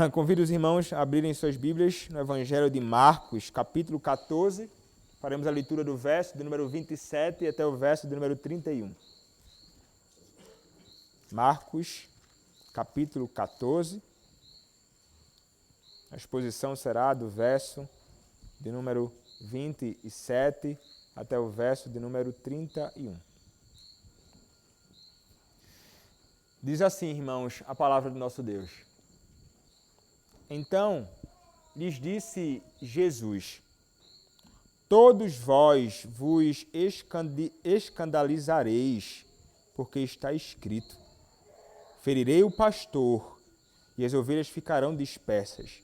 Convido os irmãos a abrirem suas Bíblias no Evangelho de Marcos, capítulo 14. Faremos a leitura do verso de número 27 até o verso de número 31. Marcos, capítulo 14. A exposição será do verso de número 27 até o verso de número 31. Diz assim, irmãos, a palavra do nosso Deus. Então lhes disse Jesus: todos vós vos escandalizareis, porque está escrito: ferirei o pastor, e as ovelhas ficarão dispersas.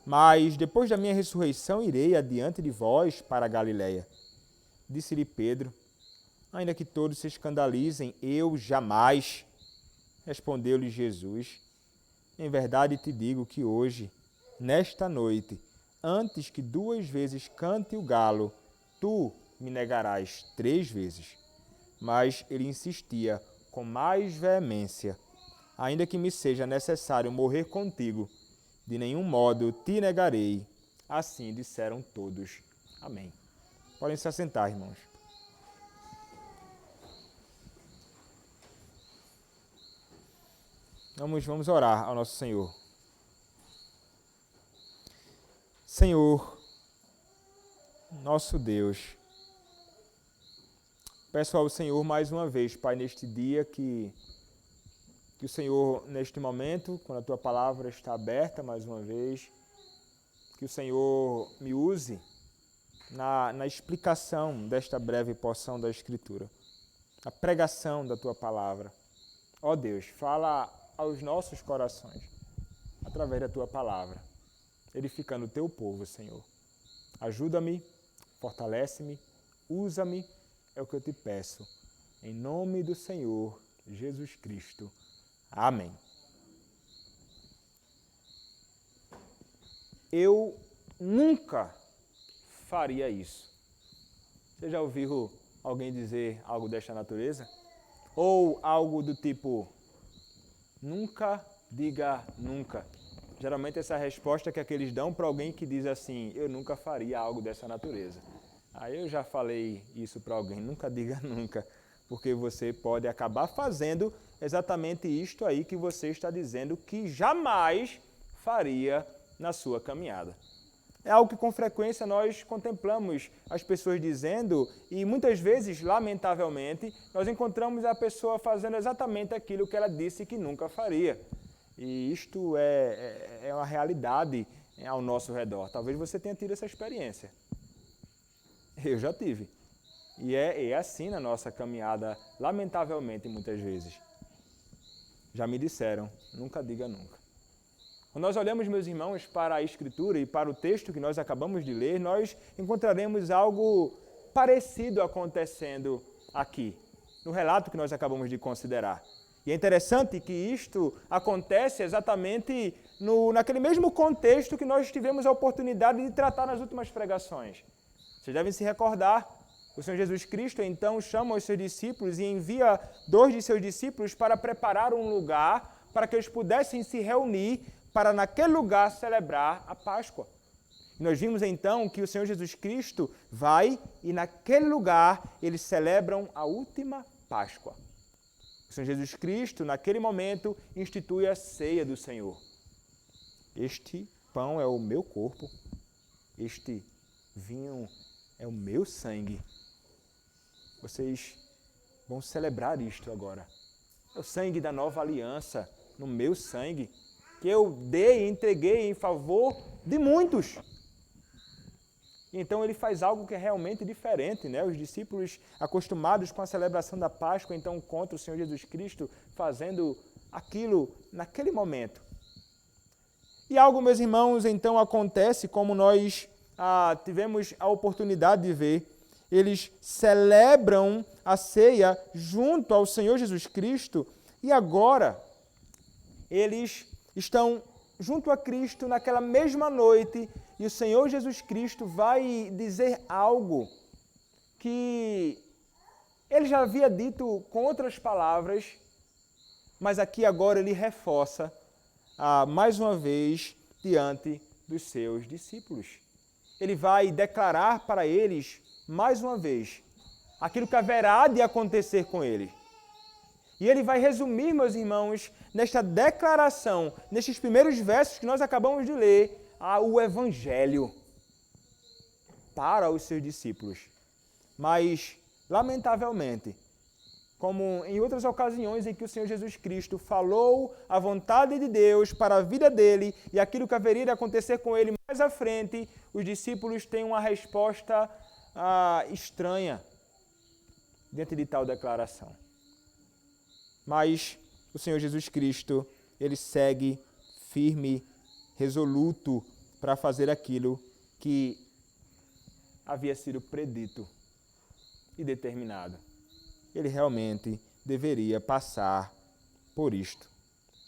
Mas depois da minha ressurreição irei adiante de vós para a Galiléia. Disse-lhe Pedro: ainda que todos se escandalizem, eu jamais. Respondeu-lhe Jesus: em verdade te digo que hoje, nesta noite, antes que 2 vezes cante o galo, tu me negarás 3 vezes. Mas ele insistia com mais veemência: ainda que me seja necessário morrer contigo, de nenhum modo te negarei. Assim disseram todos. Amém. Podem se assentar, irmãos. Vamos orar ao nosso Senhor. Senhor, nosso Deus, peço ao Senhor mais uma vez, Pai, neste dia que o Senhor, neste momento, quando a Tua palavra está aberta mais uma vez, que o Senhor me use na explicação desta breve porção da Escritura, a pregação da Tua palavra. Ó Deus, fala aos nossos corações, através da Tua palavra, edificando o Teu povo, Senhor. Ajuda-me, fortalece-me, usa-me, é o que eu te peço. Em nome do Senhor Jesus Cristo. Amém. Eu nunca faria isso. Você já ouviu alguém dizer algo desta natureza? Ou algo do tipo: nunca diga nunca. Geralmente essa é a resposta que aqueles dão para alguém que diz assim: eu nunca faria algo dessa natureza. Aí eu já falei isso para alguém: nunca diga nunca, porque você pode acabar fazendo exatamente isto aí que você está dizendo que jamais faria na sua caminhada. É algo que com frequência nós contemplamos as pessoas dizendo, e muitas vezes, lamentavelmente, nós encontramos a pessoa fazendo exatamente aquilo que ela disse que nunca faria. E isto é uma realidade ao nosso redor. Talvez você tenha tido essa experiência. Eu já tive. E é assim na nossa caminhada, lamentavelmente, muitas vezes. Já me disseram: nunca diga nunca. Quando nós olhamos, meus irmãos, para a Escritura e para o texto que nós acabamos de ler, nós encontraremos algo parecido acontecendo aqui, no relato que nós acabamos de considerar. E é interessante que isto acontece exatamente naquele mesmo contexto que nós tivemos a oportunidade de tratar nas últimas pregações. Vocês devem se recordar, o Senhor Jesus Cristo então chama os seus discípulos e envia 2 de seus discípulos para preparar um lugar para que eles pudessem se reunir para naquele lugar celebrar a Páscoa. Nós vimos então que o Senhor Jesus Cristo vai e naquele lugar eles celebram a última Páscoa. O Senhor Jesus Cristo, naquele momento, institui a ceia do Senhor. Este pão é o meu corpo, este vinho é o meu sangue. Vocês vão celebrar isto agora. É o sangue da nova aliança, no meu sangue, que eu dei e entreguei em favor de muitos. Então ele faz algo que é realmente diferente, né? Os discípulos, acostumados com a celebração da Páscoa, então encontram o Senhor Jesus Cristo fazendo aquilo naquele momento. E algo, meus irmãos, então acontece, como nós tivemos a oportunidade de ver. Eles celebram a ceia junto ao Senhor Jesus Cristo e agora eles estão junto a Cristo naquela mesma noite e o Senhor Jesus Cristo vai dizer algo que ele já havia dito com outras palavras, mas aqui agora ele reforça mais uma vez diante dos seus discípulos. Ele vai declarar para eles, mais uma vez, aquilo que haverá de acontecer com ele. E ele vai resumir, meus irmãos, nesta declaração, nestes primeiros versos que nós acabamos de ler, o Evangelho para os seus discípulos. Mas, lamentavelmente, como em outras ocasiões em que o Senhor Jesus Cristo falou a vontade de Deus para a vida dele e aquilo que haveria de acontecer com ele mais à frente, os discípulos têm uma resposta estranha diante de tal declaração. Mas o Senhor Jesus Cristo, ele segue firme, resoluto para fazer aquilo que havia sido predito e determinado. Ele realmente deveria passar por isto.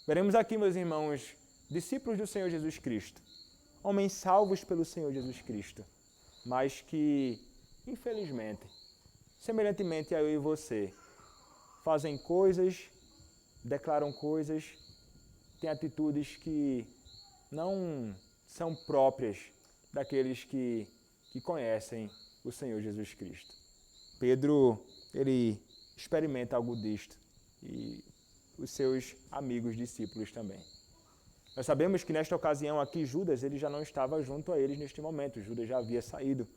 Veremos aqui, meus irmãos, discípulos do Senhor Jesus Cristo, homens salvos pelo Senhor Jesus Cristo, mas que, infelizmente, semelhantemente a eu e você, fazem coisas, declaram coisas, têm atitudes que não são próprias daqueles que conhecem o Senhor Jesus Cristo. Pedro, ele experimenta algo disto e os seus amigos discípulos também. Nós sabemos que nesta ocasião aqui Judas, ele já não estava junto a eles neste momento, Judas já havia saído.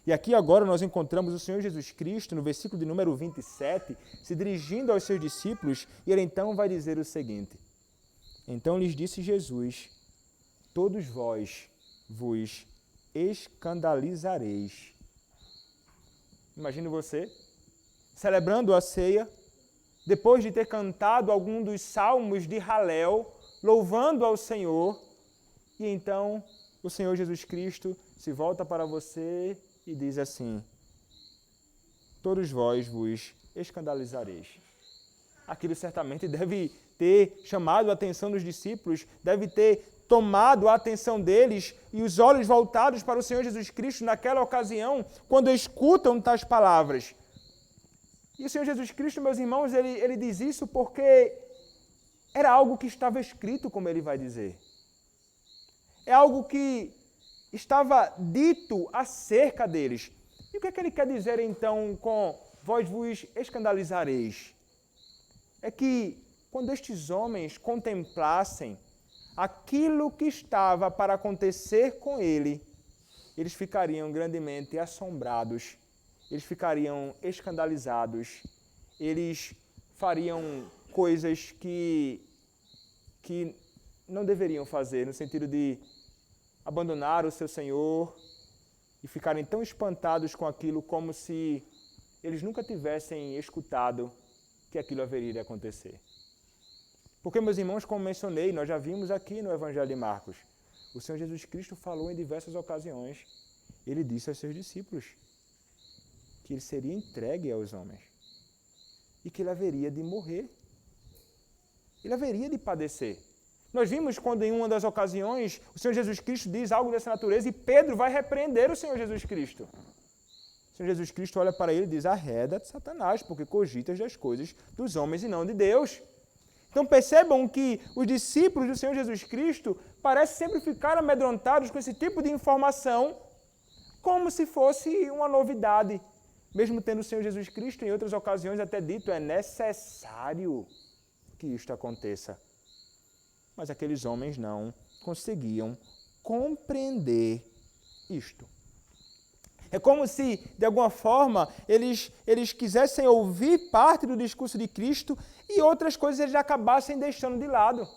E aqui agora nós encontramos o Senhor Jesus Cristo, no versículo de número 27, se dirigindo aos seus discípulos, e ele então vai dizer o seguinte: então lhes disse Jesus, todos vós vos escandalizareis. Imagine você, celebrando a ceia, depois de ter cantado algum dos salmos de Halel, louvando ao Senhor, e então o Senhor Jesus Cristo se volta para você e diz assim: todos vós vos escandalizareis. Aquilo certamente deve ter chamado a atenção dos discípulos, deve ter tomado a atenção deles e os olhos voltados para o Senhor Jesus Cristo naquela ocasião, quando escutam tais palavras. E o Senhor Jesus Cristo, meus irmãos, ele diz isso porque era algo que estava escrito, como ele vai dizer. É algo que estava dito acerca deles. E o que é que ele quer dizer então com vós vos escandalizareis? É que quando estes homens contemplassem aquilo que estava para acontecer com ele, eles ficariam grandemente assombrados, eles ficariam escandalizados, eles fariam coisas que não deveriam fazer, no sentido de abandonar o seu Senhor e ficarem tão espantados com aquilo como se eles nunca tivessem escutado que aquilo haveria de acontecer. Porque, meus irmãos, como mencionei, nós já vimos aqui no Evangelho de Marcos, o Senhor Jesus Cristo falou em diversas ocasiões, ele disse aos seus discípulos que ele seria entregue aos homens e que ele haveria de morrer, ele haveria de padecer. Nós vimos quando em uma das ocasiões o Senhor Jesus Cristo diz algo dessa natureza e Pedro vai repreender o Senhor Jesus Cristo. O Senhor Jesus Cristo olha para ele e diz: arreda-te, Satanás, porque cogitas das coisas dos homens e não de Deus. Então percebam que os discípulos do Senhor Jesus Cristo parecem sempre ficar amedrontados com esse tipo de informação, como se fosse uma novidade. Mesmo tendo o Senhor Jesus Cristo em outras ocasiões até dito, é necessário que isto aconteça. Mas aqueles homens não conseguiam compreender isto. É como se, de alguma forma, eles quisessem ouvir parte do discurso de Cristo e outras coisas eles acabassem deixando de lado.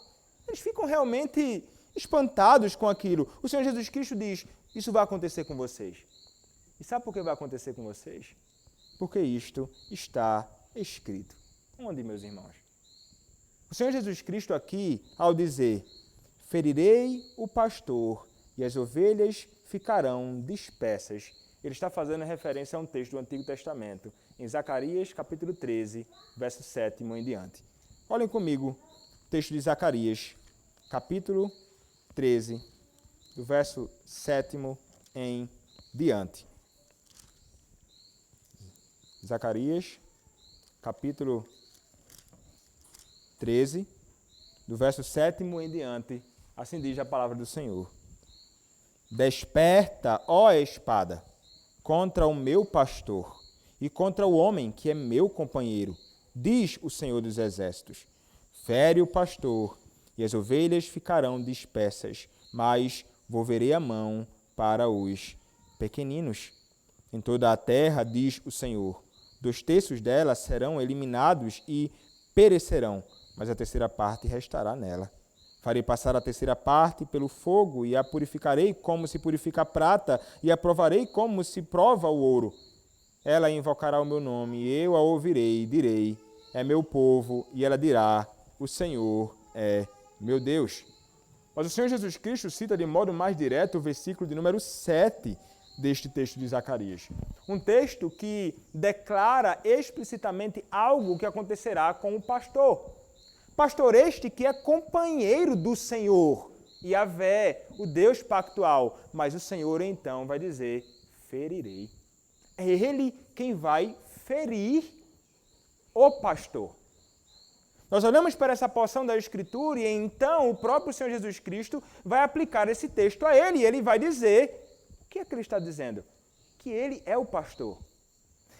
Eles ficam realmente espantados com aquilo. O Senhor Jesus Cristo diz: isso vai acontecer com vocês. E sabe por que vai acontecer com vocês? Porque isto está escrito. Onde, meus irmãos? O Senhor Jesus Cristo aqui, ao dizer: ferirei o pastor e as ovelhas ficarão dispersas, ele está fazendo referência a um texto do Antigo Testamento, em Zacarias, capítulo 13, verso 7 em diante. Olhem comigo o texto de Zacarias, capítulo 13, do verso 7 em diante. Zacarias, capítulo 13, do verso 7º em diante, assim diz a palavra do Senhor. Desperta, ó espada, contra o meu pastor e contra o homem que é meu companheiro, diz o Senhor dos Exércitos. Fere o pastor e as ovelhas ficarão dispersas, mas volverei a mão para os pequeninos. Em toda a terra, diz o Senhor, 2/3 dela serão eliminados e perecerão, mas a terceira parte restará nela. Farei passar a terceira parte pelo fogo e a purificarei como se purifica a prata e a provarei como se prova o ouro. Ela invocará o meu nome e eu a ouvirei e direi, é meu povo, e ela dirá, o Senhor é meu Deus. Mas o Senhor Jesus Cristo cita de modo mais direto o versículo de número 7 deste texto de Zacarias. Um texto que declara explicitamente algo que acontecerá com o pastor. Pastor este que é companheiro do Senhor, Yahvé, o Deus pactual. Mas o Senhor então vai dizer, ferirei. É Ele quem vai ferir o pastor. Nós olhamos para essa porção da Escritura e então o próprio Senhor Jesus Cristo vai aplicar esse texto a ele. E ele vai dizer, o que é que ele está dizendo? Que ele é o pastor.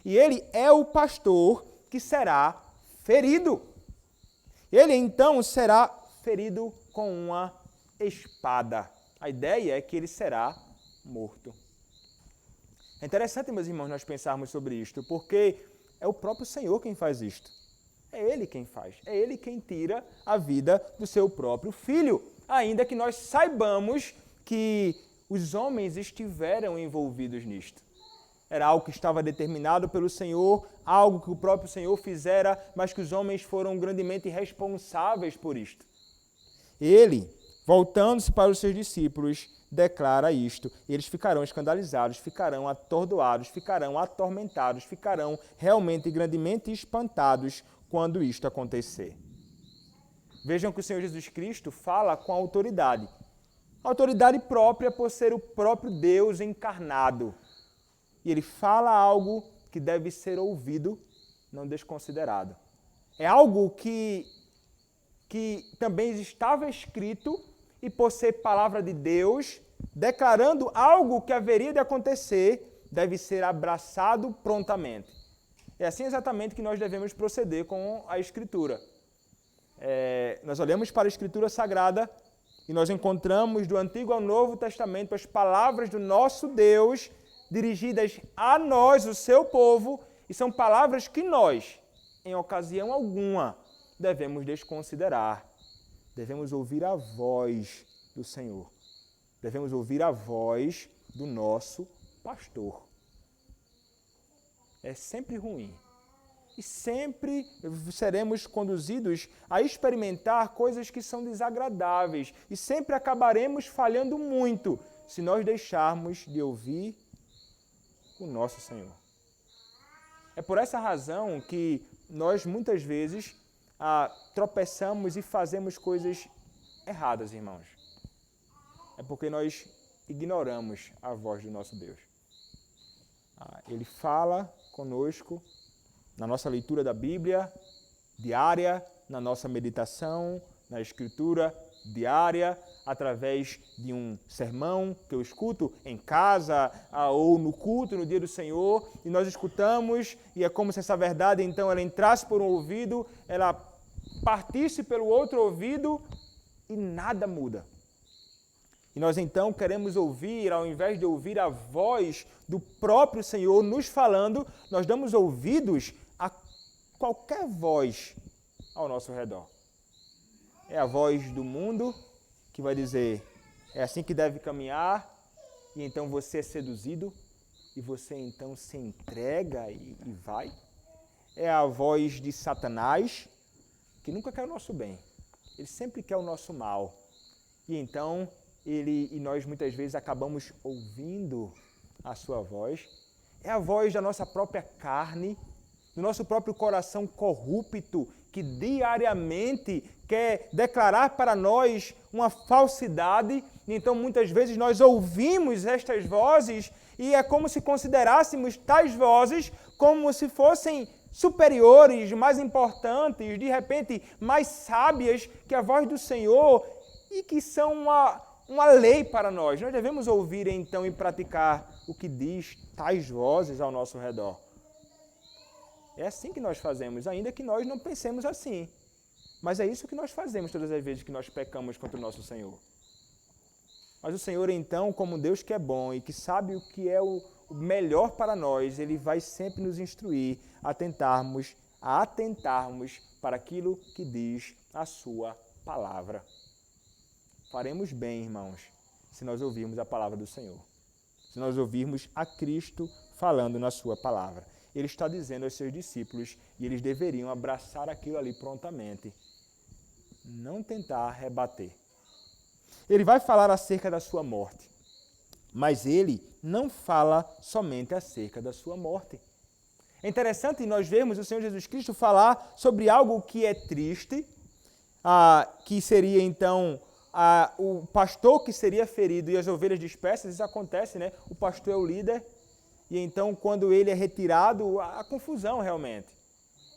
E ele é o pastor que será ferido. Ele então será ferido com uma espada. A ideia é que ele será morto. É interessante, meus irmãos, nós pensarmos sobre isto, porque é o próprio Senhor quem faz isto. É Ele quem faz. É Ele quem tira a vida do seu próprio filho. Ainda que nós saibamos que os homens estiveram envolvidos nisto. Era algo que estava determinado pelo Senhor, algo que o próprio Senhor fizera, mas que os homens foram grandemente responsáveis por isto. Ele, voltando-se para os seus discípulos, declara isto. Eles ficarão escandalizados, ficarão atordoados, ficarão atormentados, ficarão realmente grandemente espantados quando isto acontecer. Vejam que o Senhor Jesus Cristo fala com autoridade. Autoridade própria por ser o próprio Deus encarnado. E ele fala algo que deve ser ouvido, não desconsiderado. É algo que também estava escrito e por ser palavra de Deus, declarando algo que haveria de acontecer, deve ser abraçado prontamente. É assim exatamente que nós devemos proceder com a Escritura. Nós olhamos para a Escritura Sagrada e nós encontramos do Antigo ao Novo Testamento as palavras do nosso Deus dirigidas a nós, o seu povo, e são palavras que nós, em ocasião alguma, devemos desconsiderar. Devemos ouvir a voz do Senhor. Devemos ouvir a voz do nosso pastor. É sempre ruim. E sempre seremos conduzidos a experimentar coisas que são desagradáveis. E sempre acabaremos falhando muito se nós deixarmos de ouvir o nosso Senhor. É por essa razão que nós muitas vezes tropeçamos e fazemos coisas erradas, irmãos. É porque nós ignoramos a voz do nosso Deus. Ele fala conosco na nossa leitura da Bíblia diária, na nossa meditação, na Escritura diária, através de um sermão que eu escuto em casa ou no culto, no dia do Senhor, e nós escutamos, e é como se essa verdade, então, ela entrasse por um ouvido, ela partisse pelo outro ouvido e nada muda. E nós, então, queremos ouvir, ao invés de ouvir a voz do próprio Senhor nos falando, nós damos ouvidos a qualquer voz ao nosso redor. É a voz do mundo que vai dizer, é assim que deve caminhar, e então você é seduzido, e você então se entrega e vai. É a voz de Satanás, que nunca quer o nosso bem. Ele sempre quer o nosso mal. E então, nós muitas vezes acabamos ouvindo a sua voz. É a voz da nossa própria carne, do nosso próprio coração corrupto, que diariamente quer declarar para nós uma falsidade. Então, muitas vezes, nós ouvimos estas vozes e é como se considerássemos tais vozes como se fossem superiores, mais importantes, de repente mais sábias que a voz do Senhor e que são uma lei para nós. Nós devemos ouvir então e praticar o que diz tais vozes ao nosso redor. É assim que nós fazemos, ainda que nós não pensemos assim. Mas é isso que nós fazemos todas as vezes que nós pecamos contra o nosso Senhor. Mas o Senhor, então, como Deus que é bom e que sabe o que é o melhor para nós, Ele vai sempre nos instruir a atentarmos para aquilo que diz a sua palavra. Faremos bem, irmãos, se nós ouvirmos a palavra do Senhor. Se nós ouvirmos a Cristo falando na sua palavra. Ele está dizendo aos seus discípulos e eles deveriam abraçar aquilo ali prontamente. Não tentar rebater. Ele vai falar acerca da sua morte, mas ele não fala somente acerca da sua morte. É interessante nós vermos o Senhor Jesus Cristo falar sobre algo que é triste, que seria então o pastor que seria ferido e as ovelhas dispersas. Isso acontece, né? O pastor é o líder e então quando ele é retirado, há confusão realmente.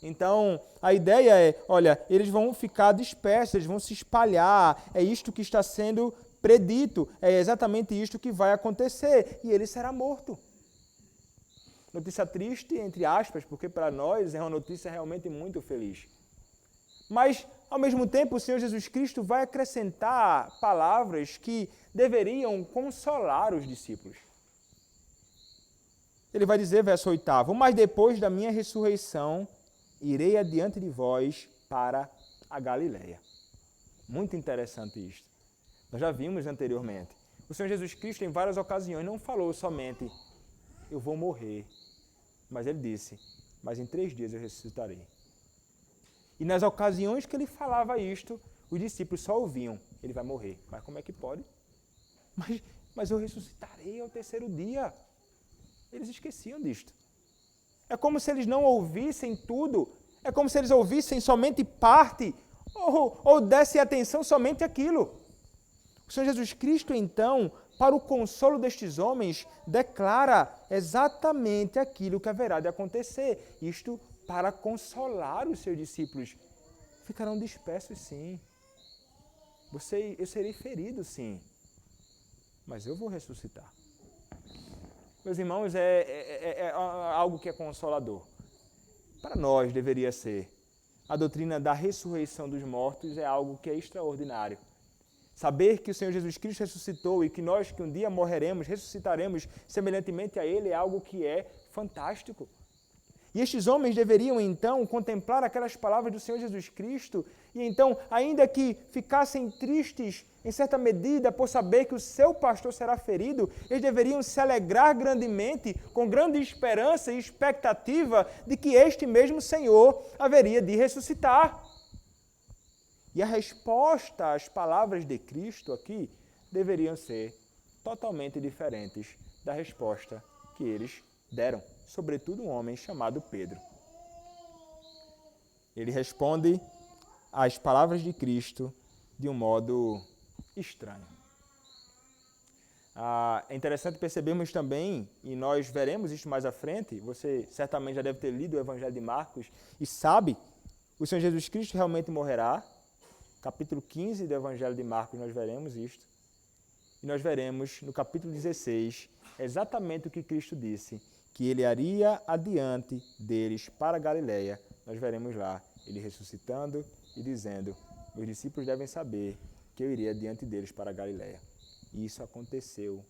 Então, a ideia é, olha, eles vão ficar dispersos, eles vão se espalhar, é isto que está sendo predito, é exatamente isto que vai acontecer, e ele será morto. Notícia triste, entre aspas, porque para nós é uma notícia realmente muito feliz. Mas, ao mesmo tempo, o Senhor Jesus Cristo vai acrescentar palavras que deveriam consolar os discípulos. Ele vai dizer, verso 8, mas depois da minha ressurreição, irei adiante de vós para a Galileia. Muito interessante isto. Nós já vimos anteriormente. O Senhor Jesus Cristo, em várias ocasiões, não falou somente, eu vou morrer. Mas ele disse, mas em 3 dias eu ressuscitarei. E nas ocasiões que ele falava isto, os discípulos só ouviam, ele vai morrer. Mas como é que pode? Mas eu ressuscitarei ao 3º dia. Eles esqueciam disto. É como se eles não ouvissem tudo. É como se eles ouvissem somente parte ou dessem atenção somente àquilo. O Senhor Jesus Cristo, então, para o consolo destes homens, declara exatamente aquilo que haverá de acontecer. Isto para consolar os seus discípulos. Ficarão dispersos, sim. Eu serei ferido, sim. Mas eu vou ressuscitar. Meus irmãos, é algo que é consolador. Para nós deveria ser. A doutrina da ressurreição dos mortos é algo que é extraordinário. Saber que o Senhor Jesus Cristo ressuscitou e que nós que um dia morreremos, ressuscitaremos semelhantemente a Ele é algo que é fantástico. E estes homens deveriam então contemplar aquelas palavras do Senhor Jesus Cristo e então, ainda que ficassem tristes em certa medida por saber que o seu pastor será ferido, eles deveriam se alegrar grandemente, com grande esperança e expectativa de que este mesmo Senhor haveria de ressuscitar. E a resposta às palavras de Cristo aqui deveriam ser totalmente diferentes da resposta que eles deram, sobretudo um homem chamado Pedro. Ele responde às palavras de Cristo de um modo estranho. É interessante percebermos também, e nós veremos isso mais à frente, você certamente já deve ter lido o Evangelho de Marcos e sabe, o Senhor Jesus Cristo realmente morrerá. Capítulo 15 do Evangelho de Marcos nós veremos isto. E nós veremos no capítulo 16 exatamente o que Cristo disse, que ele iria adiante deles para a Galileia. Nós veremos lá ele ressuscitando e dizendo, meus discípulos devem saber que eu iria adiante deles para a Galileia. E isso aconteceu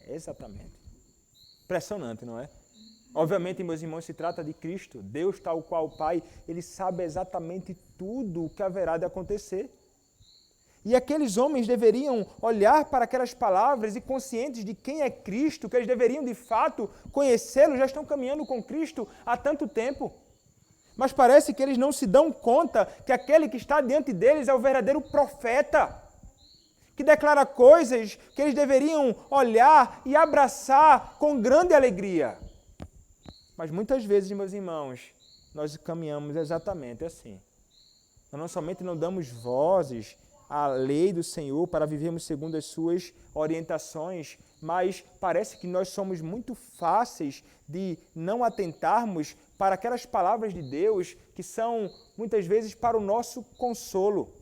exatamente. Impressionante, não é? Obviamente, meus irmãos, se trata de Cristo, Deus tal qual o Pai, Ele sabe exatamente tudo o que haverá de acontecer. E aqueles homens deveriam olhar para aquelas palavras e conscientes de quem é Cristo, que eles deveriam de fato conhecê-lo, já estão caminhando com Cristo há tanto tempo. Mas parece que eles não se dão conta que aquele que está diante deles é o verdadeiro profeta, que declara coisas que eles deveriam olhar e abraçar com grande alegria. Mas muitas vezes, meus irmãos, nós caminhamos exatamente assim. Nós não somente não damos vozes à lei do Senhor para vivermos segundo as suas orientações, mas parece que nós somos muito fáceis de não atentarmos para aquelas palavras de Deus que são, muitas vezes, para o nosso consolo.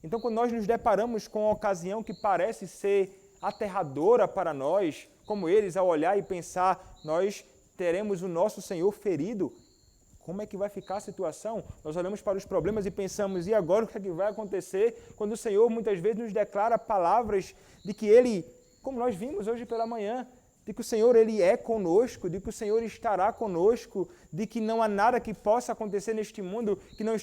Então, quando nós nos deparamos com uma ocasião que parece ser aterradora para nós, como eles, ao olhar e pensar, nós teremos o nosso Senhor ferido, como é que vai ficar a situação? Nós olhamos para os problemas e pensamos, e agora o que é que vai acontecer? Quando o Senhor muitas vezes nos declara palavras de que Ele, como nós vimos hoje pela manhã, de que o Senhor Ele é conosco, de que o Senhor estará conosco, de que não há nada que possa acontecer neste mundo que não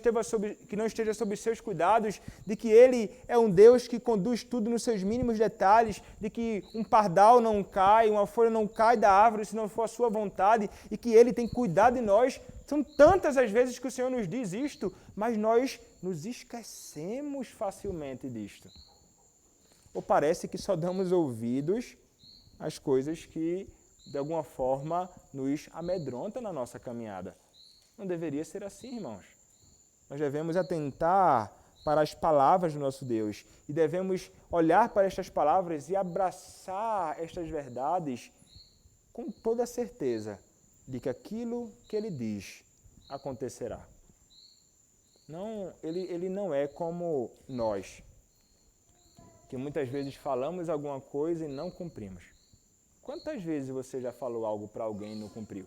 esteja sob seus cuidados, de que Ele é um Deus que conduz tudo nos seus mínimos detalhes, de que um pardal não cai, uma folha não cai da árvore se não for a sua vontade, e que Ele tem cuidado de nós. São tantas as vezes que o Senhor nos diz isto, mas nós nos esquecemos facilmente disto. Ou parece que só damos ouvidos às coisas que, de alguma forma, nos amedrontam na nossa caminhada. Não deveria ser assim, irmãos. Nós devemos atentar para as palavras do nosso Deus e devemos olhar para estas palavras e abraçar estas verdades com toda a certeza de que aquilo que Ele diz acontecerá. Não, ele não é como nós, que muitas vezes falamos alguma coisa e não cumprimos. Quantas vezes você já falou algo para alguém e não cumpriu?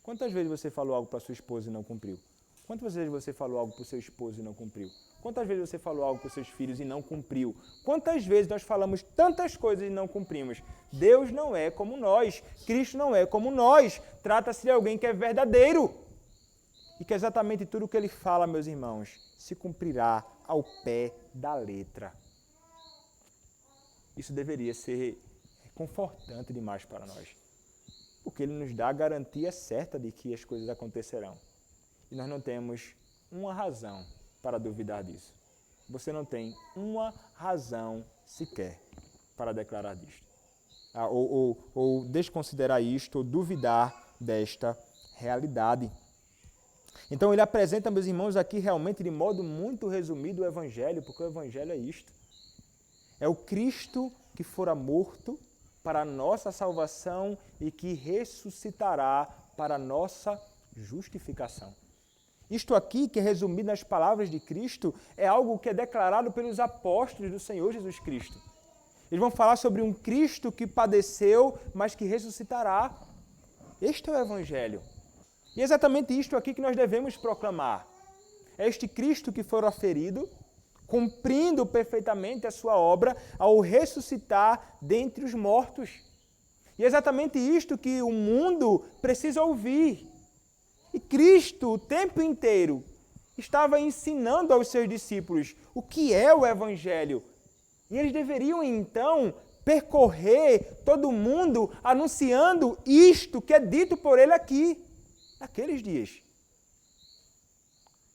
Quantas vezes você falou algo para sua esposa e não cumpriu? Quantas vezes você falou algo para o seu esposo e não cumpriu? Quantas vezes você falou algo para os seus filhos e não cumpriu? Quantas vezes nós falamos tantas coisas e não cumprimos? Deus não é como nós, Cristo não é como nós. Trata-se de alguém que é verdadeiro. E que exatamente tudo o que Ele fala, meus irmãos, se cumprirá ao pé da letra. Isso deveria ser confortante demais para nós, porque Ele nos dá a garantia certa de que as coisas acontecerão. E nós não temos uma razão para duvidar disso. Você não tem uma razão sequer para declarar disto. Ou desconsiderar isto, ou duvidar desta realidade. Então ele apresenta, meus irmãos, aqui realmente de modo muito resumido o Evangelho, porque o Evangelho é isto. É o Cristo que fora morto para a nossa salvação e que ressuscitará para a nossa justificação. Isto aqui, que é resumido nas palavras de Cristo, é algo que é declarado pelos apóstolos do Senhor Jesus Cristo. Eles vão falar sobre um Cristo que padeceu, mas que ressuscitará. Este é o Evangelho. E é exatamente isto aqui que nós devemos proclamar. É este Cristo que fora ferido, cumprindo perfeitamente a sua obra ao ressuscitar dentre os mortos. E é exatamente isto que o mundo precisa ouvir. E Cristo, o tempo inteiro, estava ensinando aos seus discípulos o que é o Evangelho. E eles deveriam, então, percorrer todo o mundo anunciando isto que é dito por ele aqui, naqueles dias.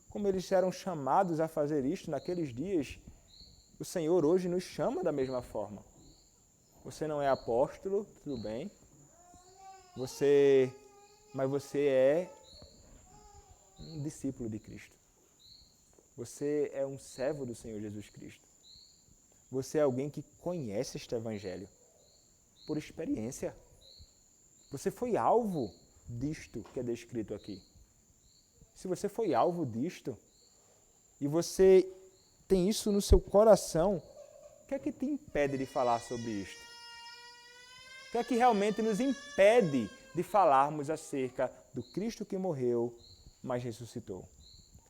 Como eles eram chamados a fazer isto naqueles dias, o Senhor hoje nos chama da mesma forma. Você não é apóstolo, tudo bem, mas você é um discípulo de Cristo. Você é um servo do Senhor Jesus Cristo. Você é alguém que conhece este Evangelho por experiência. Você foi alvo disto que é descrito aqui. Se você foi alvo disto e você tem isso no seu coração, o que é que te impede de falar sobre isto? O que é que realmente nos impede de falarmos acerca do Cristo que morreu, mas ressuscitou?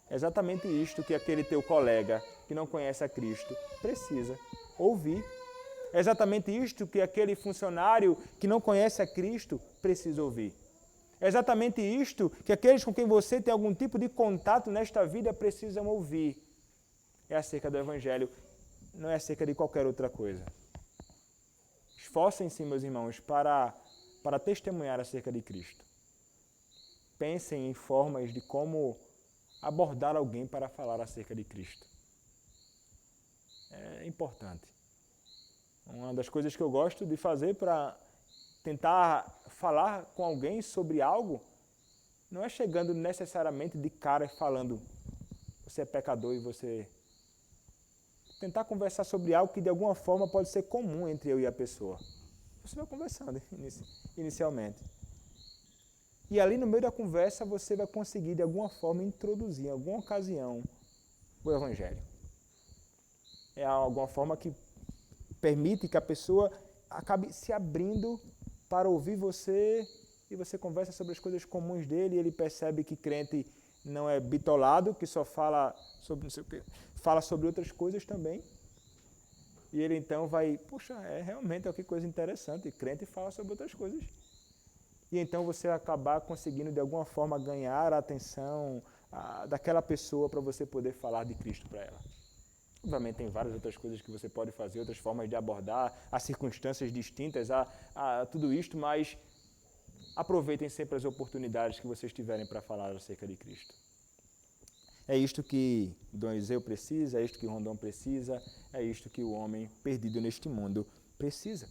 É exatamente isto que aquele teu colega que não conhece a Cristo precisa ouvir. É exatamente isto que aquele funcionário que não conhece a Cristo precisa ouvir. É exatamente isto que aqueles com quem você tem algum tipo de contato nesta vida precisam ouvir. É acerca do Evangelho, não é acerca de qualquer outra coisa. Esforcem-se, meus irmãos, para testemunhar acerca de Cristo. Pensem em formas de como abordar alguém para falar acerca de Cristo. É importante. Uma das coisas que eu gosto de fazer para tentar falar com alguém sobre algo não é chegando necessariamente de cara e falando você é pecador e você... Tentar conversar sobre algo que de alguma forma pode ser comum entre eu e a pessoa. Você vai conversando inicialmente. E ali no meio da conversa você vai conseguir de alguma forma introduzir, em alguma ocasião, o Evangelho. É alguma forma que permite que a pessoa acabe se abrindo para ouvir você e você conversa sobre as coisas comuns dele e ele percebe que crente não é bitolado, que só fala sobre não sei o quê, fala sobre outras coisas também. E ele então vai, puxa, realmente que coisa interessante, crente fala sobre outras coisas. E então você vai acabar conseguindo de alguma forma ganhar a atenção daquela pessoa para você poder falar de Cristo para ela. Obviamente tem várias outras coisas que você pode fazer, outras formas de abordar, as circunstâncias distintas, a tudo isto, mas aproveitem sempre as oportunidades que vocês tiverem para falar acerca de Cristo. É isto que Dom Eliseu precisa, é isto que Rondon precisa, é isto que o homem perdido neste mundo precisa.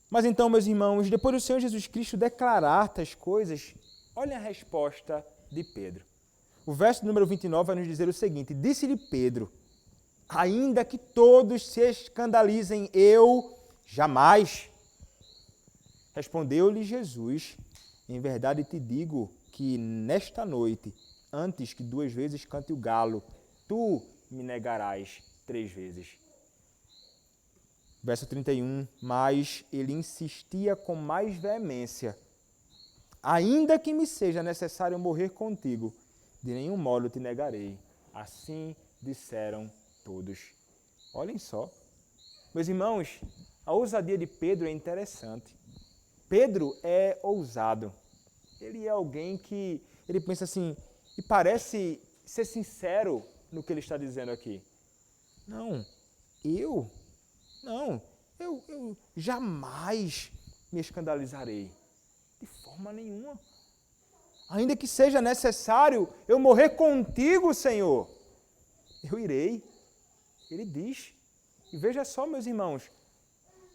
Mas então, meus irmãos, depois do Senhor Jesus Cristo declarar tais coisas, olhem a resposta de Pedro. O verso número 29 vai nos dizer o seguinte: disse-lhe Pedro, ainda que todos se escandalizem, eu jamais. Respondeu-lhe Jesus, em verdade te digo que nesta noite, antes que 2 vezes cante o galo, tu me negarás 3 vezes. Verso 31, mas ele insistia com mais veemência, ainda que me seja necessário morrer contigo, de nenhum modo te negarei. Assim disseram todos. Olhem só. Meus irmãos, a ousadia de Pedro é interessante. Pedro é ousado. Ele é alguém que, ele pensa assim, e parece ser sincero no que ele está dizendo aqui. Não, eu jamais me escandalizarei. De forma nenhuma. Ainda que seja necessário eu morrer contigo, Senhor, eu irei. Ele diz. E veja só, meus irmãos,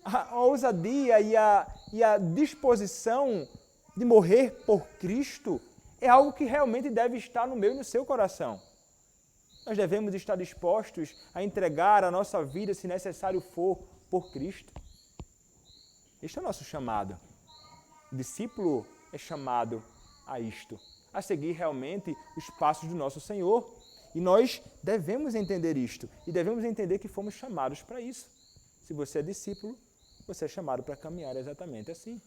a ousadia e a disposição de morrer por Cristo é algo que realmente deve estar no meu e no seu coração. Nós devemos estar dispostos a entregar a nossa vida, se necessário for, por Cristo. Este é o nosso chamado. O discípulo é chamado a isto, a seguir realmente os passos do nosso Senhor. E nós devemos entender isto, e devemos entender que fomos chamados para isso. Se você é discípulo, você é chamado para caminhar exatamente assim.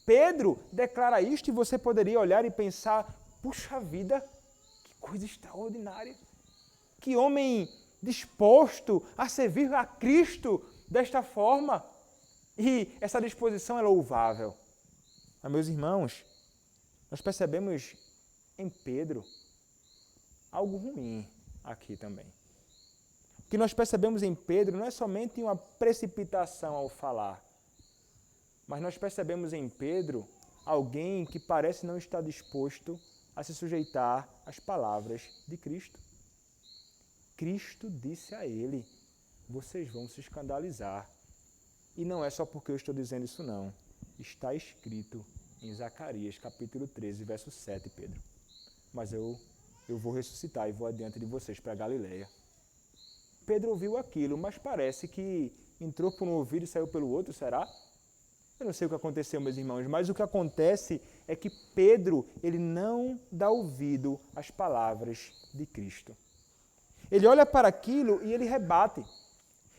Pedro declara isto e você poderia olhar e pensar, puxa vida, que coisa extraordinária. Que homem disposto a servir a Cristo desta forma. E essa disposição é louvável. Mas, meus irmãos, nós percebemos em Pedro algo ruim aqui também. O que nós percebemos em Pedro não é somente uma precipitação ao falar, mas nós percebemos em Pedro alguém que parece não estar disposto a se sujeitar às palavras de Cristo. Cristo disse a ele, vocês vão se escandalizar. E não é só porque eu estou dizendo isso não. Está escrito em Zacarias, capítulo 13, verso 7, Pedro. Mas eu vou ressuscitar e vou adiante de vocês para Galileia. Pedro ouviu aquilo, mas parece que entrou por um ouvido e saiu pelo outro, será? Eu não sei o que aconteceu, meus irmãos, mas o que acontece é que Pedro, ele não dá ouvido às palavras de Cristo. Ele olha para aquilo e ele rebate.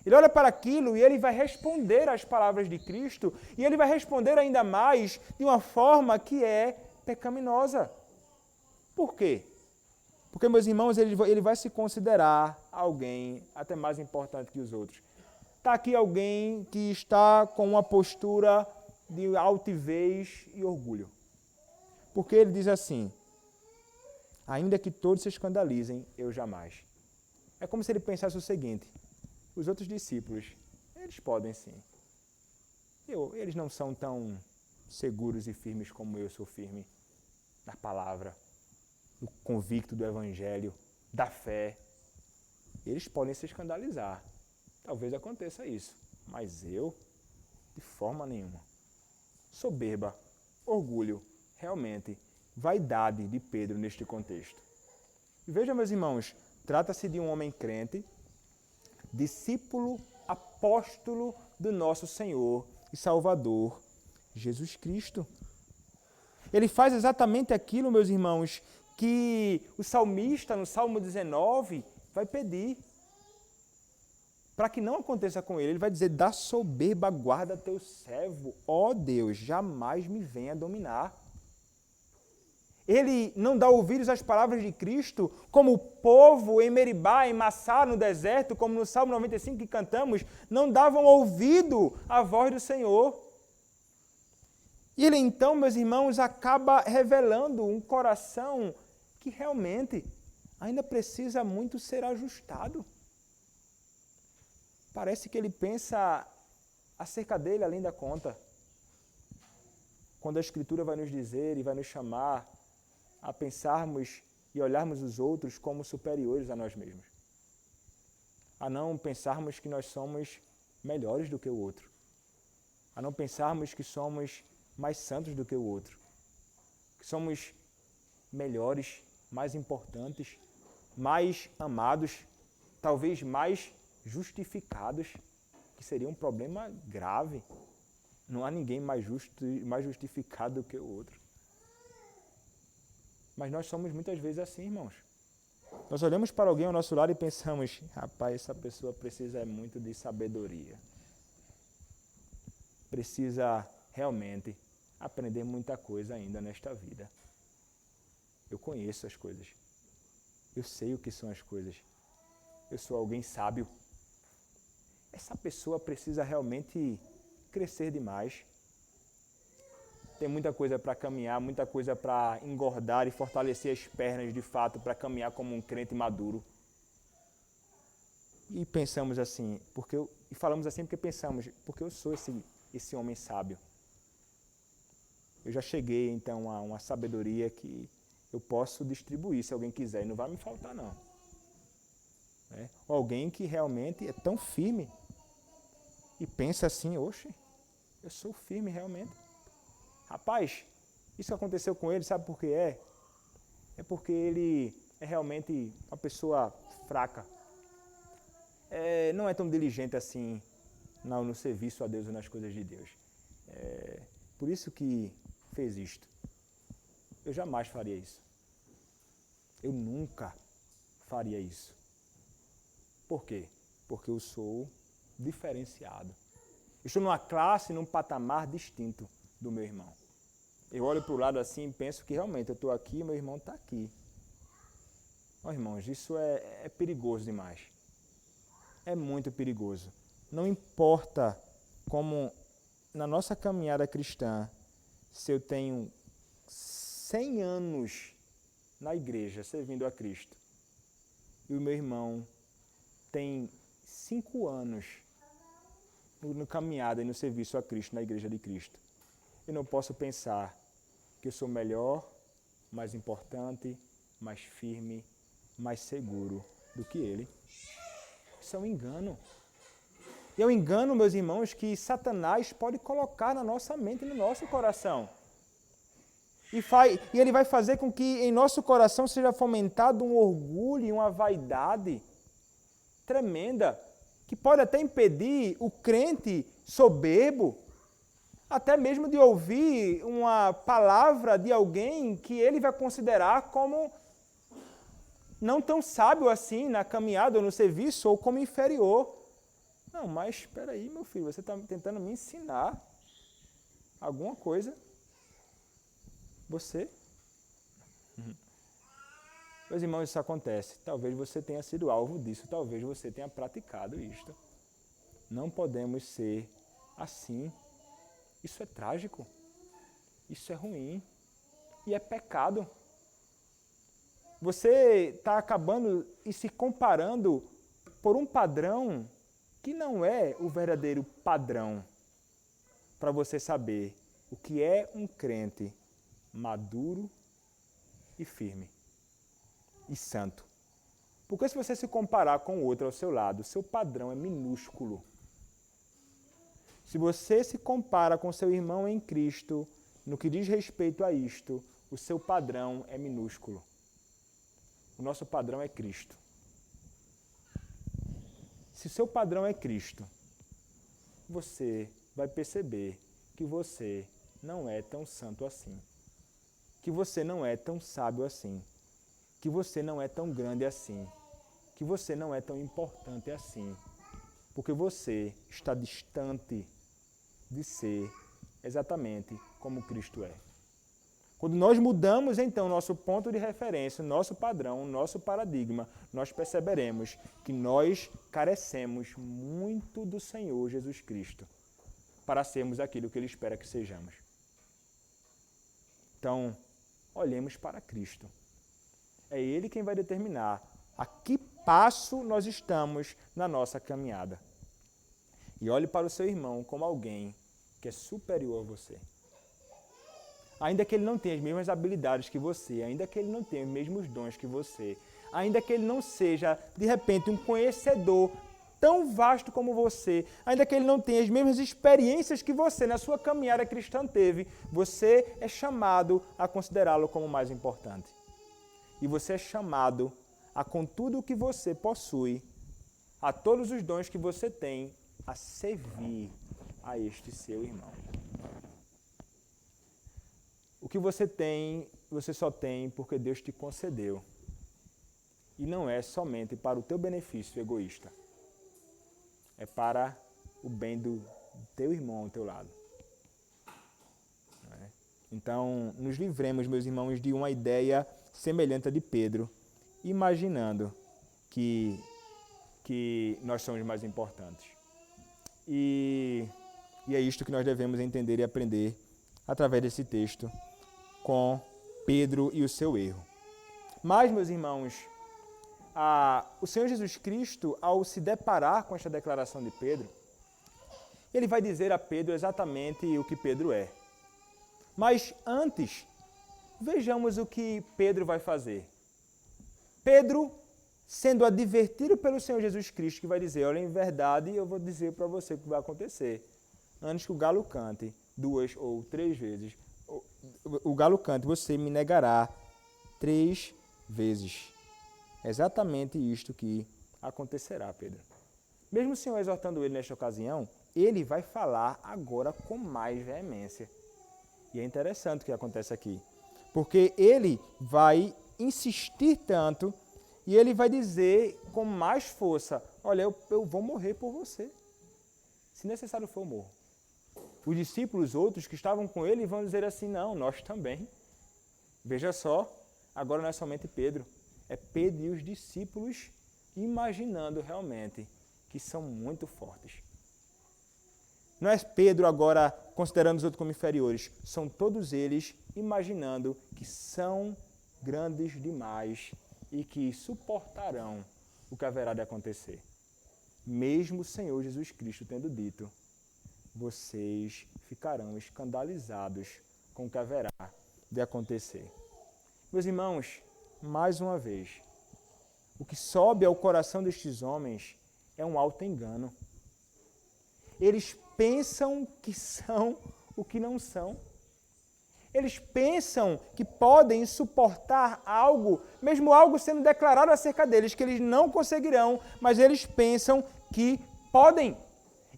Ele olha para aquilo e ele vai responder às palavras de Cristo e ele vai responder ainda mais de uma forma que é pecaminosa. Por quê? Porque, meus irmãos, ele vai se considerar alguém até mais importante que os outros. Está aqui alguém que está com uma postura de altivez e orgulho. Porque ele diz assim, ainda que todos se escandalizem, eu jamais. É como se ele pensasse o seguinte, os outros discípulos, eles podem sim. Eles não são tão seguros e firmes como eu sou firme na palavra, no convicto do Evangelho, da fé. Eles podem se escandalizar. Talvez aconteça isso, mas eu, de forma nenhuma. Soberba, orgulho, realmente, vaidade de Pedro neste contexto. E veja, meus irmãos, trata-se de um homem crente, discípulo, apóstolo do nosso Senhor e Salvador, Jesus Cristo. Ele faz exatamente aquilo, meus irmãos, que o salmista, no Salmo 19, vai pedir. Para que não aconteça com ele, ele vai dizer, da soberba guarda teu servo, ó Deus, jamais me venha dominar. Ele não dá ouvidos às palavras de Cristo, como o povo em Meribá, em Massá, no deserto, como no Salmo 95 que cantamos, não davam ouvido à voz do Senhor. E ele então, meus irmãos, acaba revelando um coração que realmente ainda precisa muito ser ajustado. Parece que ele pensa acerca dele além da conta. Quando a Escritura vai nos dizer e vai nos chamar a pensarmos e olharmos os outros como superiores a nós mesmos. A não pensarmos que nós somos melhores do que o outro. A não pensarmos que somos mais santos do que o outro. Que somos melhores, mais importantes, mais amados, talvez mais justificados, que seria um problema grave. Não há ninguém mais justificado do que o outro. Mas nós somos muitas vezes assim, irmãos. Nós olhamos para alguém ao nosso lado e pensamos, rapaz, essa pessoa precisa muito de sabedoria. Precisa realmente aprender muita coisa ainda nesta vida. Eu conheço as coisas. Eu sei o que são as coisas. Eu sou alguém sábio. Essa pessoa precisa realmente crescer demais. Tem muita coisa para caminhar, muita coisa para engordar e fortalecer as pernas de fato para caminhar como um crente maduro. E pensamos assim, e falamos assim porque pensamos, porque eu sou esse homem sábio. Eu já cheguei então a uma sabedoria que eu posso distribuir se alguém quiser e não vai me faltar não. Ou alguém que realmente é tão firme e pensa assim, oxe, eu sou firme realmente. Rapaz, isso aconteceu com ele, sabe por que é? É porque ele é realmente uma pessoa fraca. Não é tão diligente assim no serviço a Deus ou nas coisas de Deus. Por isso que fez isto. Eu jamais faria isso. Eu nunca faria isso. Por quê? Porque eu sou diferenciado. Eu estou numa classe, num patamar distinto do meu irmão. Eu olho para o lado assim e penso que realmente eu estou aqui e meu irmão está aqui. Irmãos, isso é perigoso demais. É muito perigoso. Não importa como na nossa caminhada cristã, se eu tenho 100 anos na igreja servindo a Cristo e o meu irmão tem 5 anos no caminhada e no serviço a Cristo, na igreja de Cristo. Eu não posso pensar que eu sou melhor, mais importante, mais firme, mais seguro do que ele. Isso é um engano. E é um engano, meus irmãos, que Satanás pode colocar na nossa mente e no nosso coração. E ele vai fazer com que em nosso coração seja fomentado um orgulho e uma vaidade tremenda, que pode até impedir o crente soberbo, até mesmo de ouvir uma palavra de alguém que ele vai considerar como não tão sábio assim na caminhada ou no serviço, ou como inferior. Não, mas espera aí, meu filho, você está tentando me ensinar alguma coisa? Você? Meus irmãos, isso acontece. Talvez você tenha sido alvo disso, talvez você tenha praticado isto. Não podemos ser assim. Isso é trágico. Isso é ruim. E é pecado. Você está acabando e se comparando por um padrão que não é o verdadeiro padrão para você saber o que é um crente maduro e firme e santo. Porque se você se comparar com o outro ao seu lado, seu padrão é minúsculo. Se você se compara com seu irmão em Cristo, no que diz respeito a isto, o seu padrão é minúsculo. O nosso padrão é Cristo. Se o seu padrão é Cristo, você vai perceber que você não é tão santo assim. que você não é tão sábio assim, que você não é tão grande assim, que você não é tão importante assim, porque você está distante de ser exatamente como Cristo é. Quando nós mudamos, então, nosso ponto de referência, nosso padrão, nosso paradigma, nós perceberemos que nós carecemos muito do Senhor Jesus Cristo para sermos aquilo que Ele espera que sejamos. Então, olhemos para Cristo. É Ele quem vai determinar a que passo nós estamos na nossa caminhada. E olhe para o seu irmão como alguém que é superior a você. Ainda que ele não tenha as mesmas habilidades que você, ainda que ele não tenha os mesmos dons que você, ainda que ele não seja, de repente, um conhecedor tão vasto como você, ainda que ele não tenha as mesmas experiências que você na sua caminhada cristã teve, você é chamado a considerá-lo como mais importante. E você é chamado a, com tudo o que você possui, a todos os dons que você tem, a servir a este seu irmão. O que você tem, você só tem porque Deus te concedeu. E não é somente para o teu benefício egoísta. É para o bem do teu irmão ao teu lado. Então, nos livremos, meus irmãos, de uma ideia semelhante à de Pedro, imaginando que nós somos mais importantes. E é isto que nós devemos entender e aprender através desse texto com Pedro e o seu erro. Mas, meus irmãos, o Senhor Jesus Cristo, ao se deparar com esta declaração de Pedro, ele vai dizer a Pedro exatamente o que Pedro é. Mas antes, vejamos o que Pedro vai fazer. Pedro, sendo advertido pelo Senhor Jesus Cristo, que vai dizer, olha, em verdade, eu vou dizer para você o que vai acontecer. Antes que o galo cante 2 ou 3 vezes, o galo cante, você me negará 3 vezes. É exatamente isto que acontecerá, Pedro. Mesmo o Senhor exortando ele nesta ocasião, ele vai falar agora com mais veemência. E é interessante o que acontece aqui, porque ele vai insistir tanto e ele vai dizer com mais força, olha, eu vou morrer por você. Se necessário for, eu morro. Os discípulos outros que estavam com ele vão dizer assim, não, nós também. Veja só, agora não é somente Pedro, é Pedro e os discípulos imaginando realmente que são muito fortes. Não é Pedro agora considerando os outros como inferiores, são todos eles imaginando que são grandes demais e que suportarão o que haverá de acontecer. Mesmo o Senhor Jesus Cristo tendo dito, vocês ficarão escandalizados com o que haverá de acontecer. Meus irmãos, mais uma vez, o que sobe ao coração destes homens é um alto engano. Eles pensam que são o que não são. Eles pensam que podem suportar algo, mesmo algo sendo declarado acerca deles, que eles não conseguirão, mas eles pensam que podem.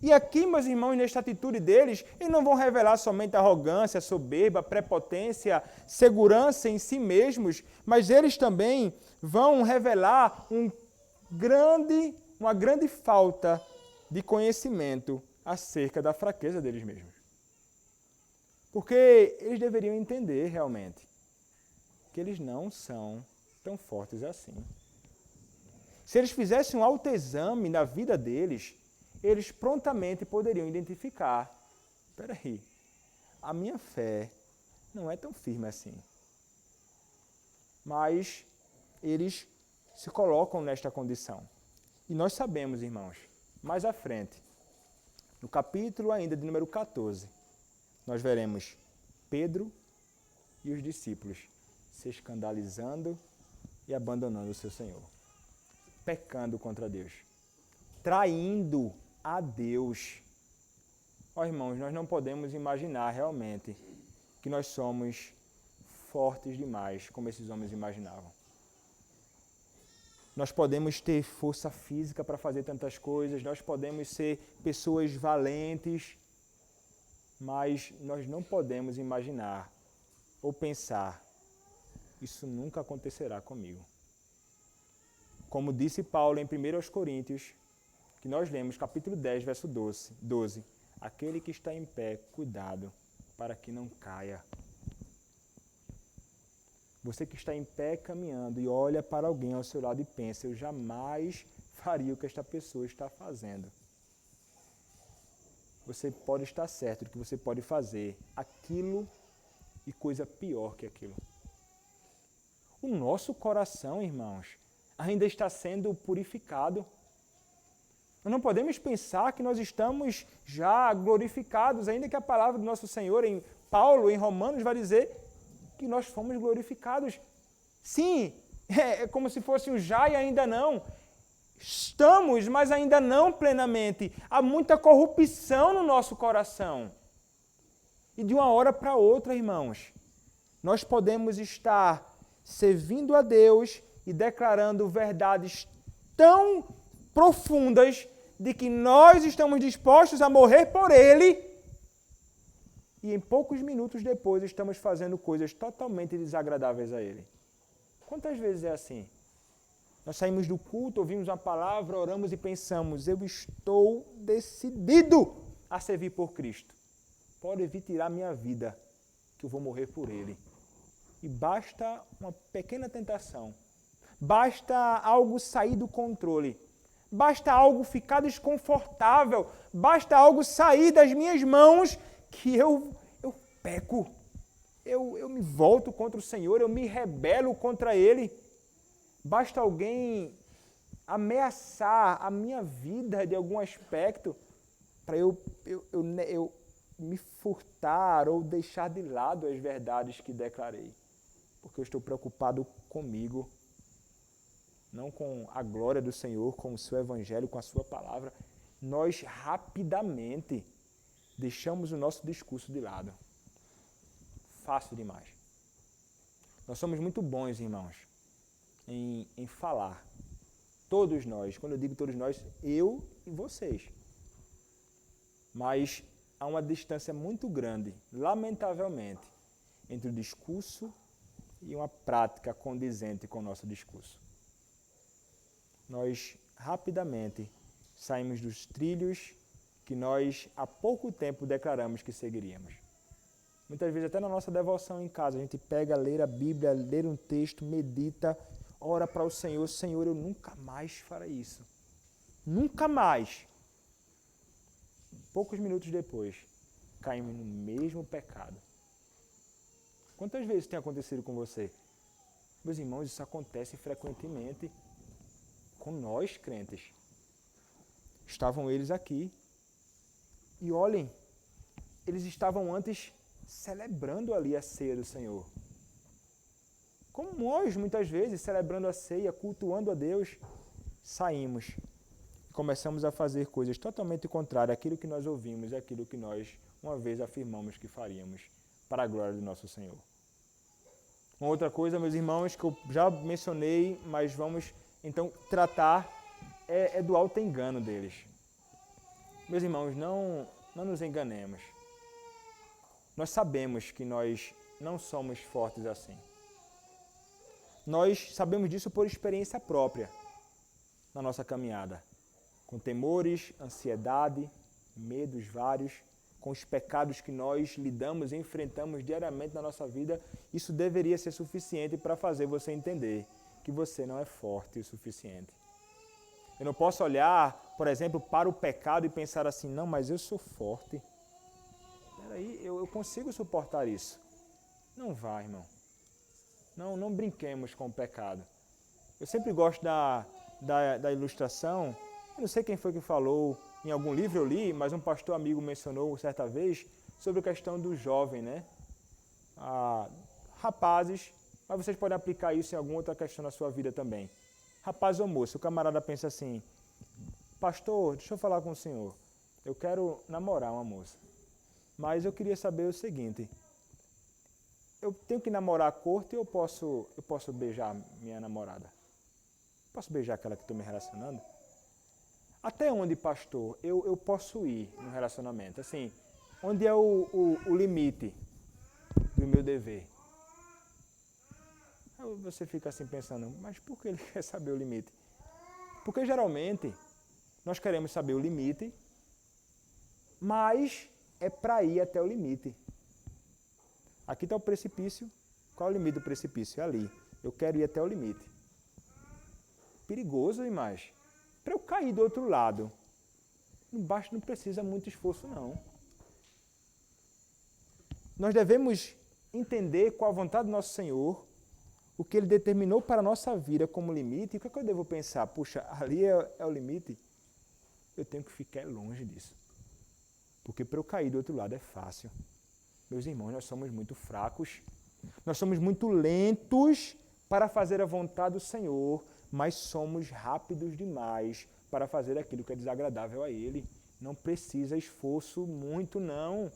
E aqui, meus irmãos, nesta atitude deles, eles não vão revelar somente arrogância, soberba, prepotência, segurança em si mesmos, mas eles também vão revelar uma grande falta de conhecimento acerca da fraqueza deles mesmos. Porque eles deveriam entender realmente que eles não são tão fortes assim. Se eles fizessem um autoexame na vida deles, eles prontamente poderiam identificar, espera aí, a minha fé não é tão firme assim. Mas eles se colocam nesta condição. E nós sabemos, irmãos, mais à frente, no capítulo ainda de número 14, nós veremos Pedro e os discípulos se escandalizando e abandonando o seu Senhor, pecando contra Deus, traindo a Deus. Ó, irmãos, nós não podemos imaginar realmente que nós somos fortes demais, como esses homens imaginavam. Nós podemos ter força física para fazer tantas coisas, nós podemos ser pessoas valentes, mas nós não podemos imaginar ou pensar isso nunca acontecerá comigo. Como disse Paulo em 1 Coríntios, que nós lemos, capítulo 10, verso 12. Aquele que está em pé, cuidado, para que não caia. Você que está em pé caminhando e olha para alguém ao seu lado e pensa, eu jamais faria o que esta pessoa está fazendo. Você pode estar certo de que você pode fazer aquilo e coisa pior que aquilo. O nosso coração, irmãos, ainda está sendo purificado. Nós não podemos pensar que nós estamos já glorificados, ainda que a palavra do nosso Senhor, em Paulo, em Romanos, vai dizer que nós fomos glorificados. Sim, é como se fosse um já e ainda não. Estamos, mas ainda não plenamente. Há muita corrupção no nosso coração. E de uma hora para outra, irmãos, nós podemos estar servindo a Deus e declarando verdades tão profundas de que nós estamos dispostos a morrer por Ele e em poucos minutos depois estamos fazendo coisas totalmente desagradáveis a Ele. Quantas vezes é assim? Nós saímos do culto, ouvimos uma palavra, oramos e pensamos, eu estou decidido a servir por Cristo. Pode vir tirar minha vida, que eu vou morrer por Ele. E basta uma pequena tentação, basta algo sair do controle, basta algo ficar desconfortável, basta algo sair das minhas mãos que eu peco, eu me volto contra o Senhor, eu me rebelo contra Ele. Basta alguém ameaçar a minha vida de algum aspecto para eu me furtar ou deixar de lado as verdades que declarei. Porque eu estou preocupado comigo, não com a glória do Senhor, com o seu evangelho, com a sua palavra. Nós rapidamente deixamos o nosso discurso de lado. Fácil demais. Nós somos muito bons, irmãos, em falar. Todos nós, quando eu digo todos nós, eu e vocês. Mas há uma distância muito grande, lamentavelmente, entre o discurso e uma prática condizente com o nosso discurso. Nós rapidamente saímos dos trilhos que nós há pouco tempo declaramos que seguiríamos. Muitas vezes até na nossa devoção em casa, a gente pega, lê a Bíblia, lê um texto, medita, ora para o Senhor, Senhor, eu nunca mais farei isso. Nunca mais. Poucos minutos depois, caímos no mesmo pecado. Quantas vezes tem acontecido com você? Meus irmãos, isso acontece frequentemente com nós, crentes. Estavam eles aqui. E olhem, eles estavam antes celebrando ali a ceia do Senhor. Como nós, muitas vezes, celebrando a ceia, cultuando a Deus, saímos e começamos a fazer coisas totalmente contrárias àquilo que nós ouvimos e àquilo que nós, uma vez, afirmamos que faríamos para a glória do nosso Senhor. Uma outra coisa, meus irmãos, que eu já mencionei, mas vamos então tratar, é do auto-engano deles. Meus irmãos, não nos enganemos. Nós sabemos que nós não somos fortes assim. Nós sabemos disso por experiência própria na nossa caminhada. Com temores, ansiedade, medos vários, com os pecados que nós lidamos e enfrentamos diariamente na nossa vida, isso deveria ser suficiente para fazer você entender que você não é forte o suficiente. Eu não posso olhar, por exemplo, para o pecado e pensar assim, não, mas eu sou forte. Peraí, eu consigo suportar isso. Não vai, irmão. Não brinquemos com o pecado. Eu sempre gosto da ilustração, eu não sei quem foi que falou, em algum livro eu li, mas um pastor amigo mencionou certa vez, sobre a questão do jovem, né? Rapazes, mas vocês podem aplicar isso em alguma outra questão na sua vida também. Rapaz ou moço, o camarada pensa assim, pastor, deixa eu falar com o senhor, eu quero namorar uma moça, mas eu queria saber o seguinte, eu tenho que namorar a corte ou eu posso beijar minha namorada? Posso beijar aquela que estou me relacionando? Até onde, pastor, eu posso ir no relacionamento? Assim, onde é o limite do meu dever? Aí você fica assim pensando, mas por que ele quer saber o limite? Porque geralmente nós queremos saber o limite, mas é para ir até o limite. Aqui está o precipício. Qual é o limite do precipício? É ali. Eu quero ir até o limite. Perigoso demais. Para eu cair do outro lado, não precisa muito esforço, não. Nós devemos entender qual a vontade do nosso Senhor, o que Ele determinou para a nossa vida como limite, e o que é que eu devo pensar? Puxa, ali é o limite, eu tenho que ficar longe disso. Porque para eu cair do outro lado é fácil. Meus irmãos, nós somos muito fracos, nós somos muito lentos para fazer a vontade do Senhor, mas somos rápidos demais para fazer aquilo que é desagradável a Ele. Não precisa esforço muito, não.